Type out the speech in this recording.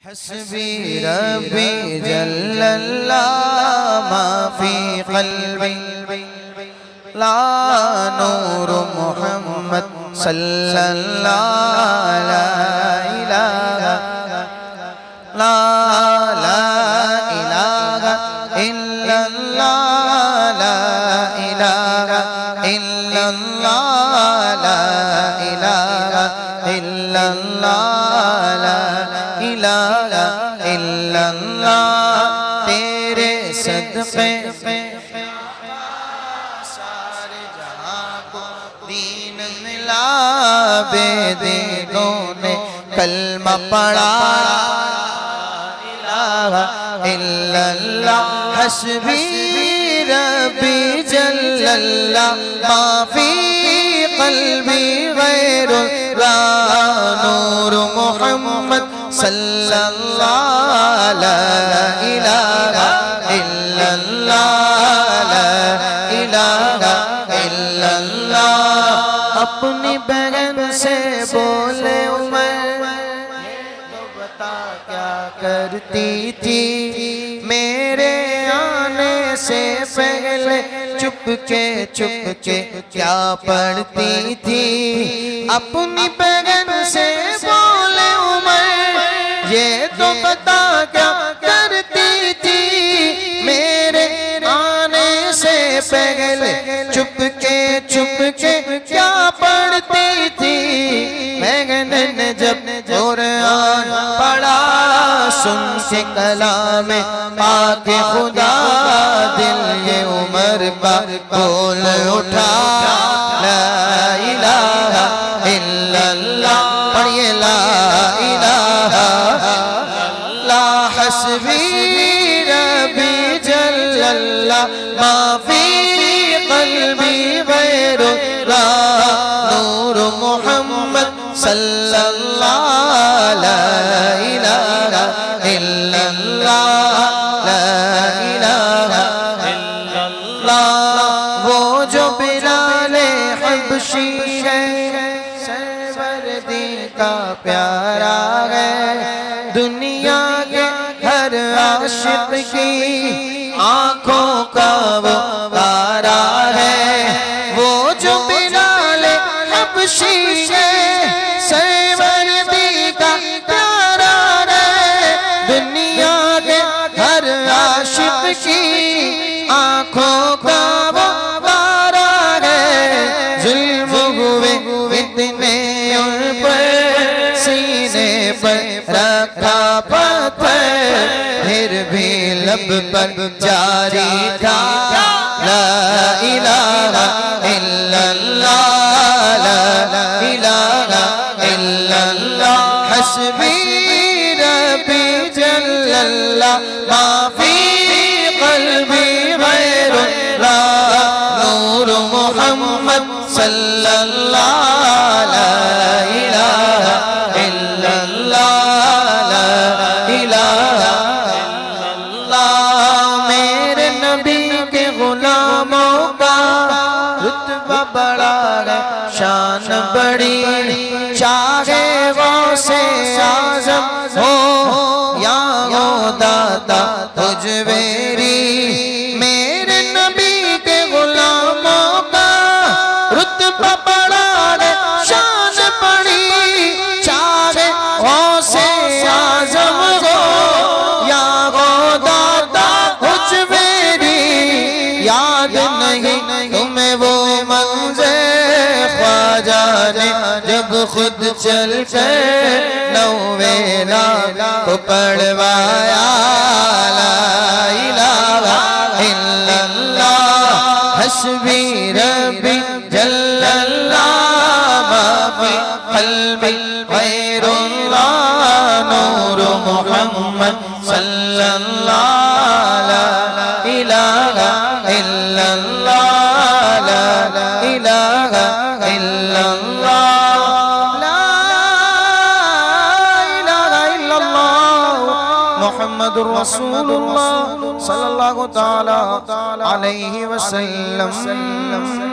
حسبي ربي جل الله ما في قلبي لا نور محمد صلى الله لا إله لا إله إلا الله لا إله إلا الله لا إله إلا الله لا إله إلا الله تیرے صدقے سارے جہاں کو دین ملا بے دینوں نے کلمہ پڑھا لا الہ الا اللہ حسبی ربی جل اللہ ما فی قلبی غیر اللہ نور محمد صلی اللہ لا الہ الا اللہ لا الہ الا اللہ اپنی بہن سے بولے عمر تو بتا کیا کرتی تھی میرے آنے سے پہلے چپ کے کیا پڑھتی تھی اپنی بہن سے بولے عمر یہ تو بتا کیا کرتی تھی میرے آنے سے پہلے چپ کے کیا پڑھتی تھی بہن نے جب قرآن پڑھا سن کے کلام پاک خدا دل یہ عمر کا بول اٹھا لا الہ الا اللہ پڑھئے لا الہ لا حسبی ربی جل اللہ ما فی قلبی غیر اللہ نور محمد صلی اللہ لا الہ الا اللہ لا الہ الا اللہ وہ جو بلال حبشی ہے سروردی کا پیارا ہے دنیا کے ہر عاشق کی آنکھوں کا وہ تارا ہے وہ جو بلال حبشی ہے سروردی کا پیارا ہے دنیا کے ہر عاشق کی آنکھوں کا وہ تارا ہے ظلم ہوئے اتنے ان پر سینے پر رکھا پتھر پھر بھی لب پر جاری تھا لا الہ الا اللہ لا الہ الا اللہ حسبی ربی جل اللہ ما فی قلبی غیر اللہ نور محمد صلی اللہ لا الہ الا اللہ لا الہ الا اللہ میرے نبی کے غلاموں کا رتبہ بڑا ہے شان بڑی چاہے غوث اعظم ہو یا ہو داتا تجویری میرے نبی کے غلاموں کا رتبہ بڑا ہے شان بڑی چاہے غوث اعظم ہو یا ہو داتا تجویری یاد نہیں تمہیں وہ منظر خواجہ نے جب خود چل کر نویلا کو پڑھوایا لا الہ الا اللہ حسبی ربی جل اللہ ما فی قلبی غیر اللہ نور محمد صلی اللہ لا الہ الا اللہ لا الہ الا اللہ لا الہ الا اللہ محمد رسول اللہ صلی اللہ تعالی علیہ وسلم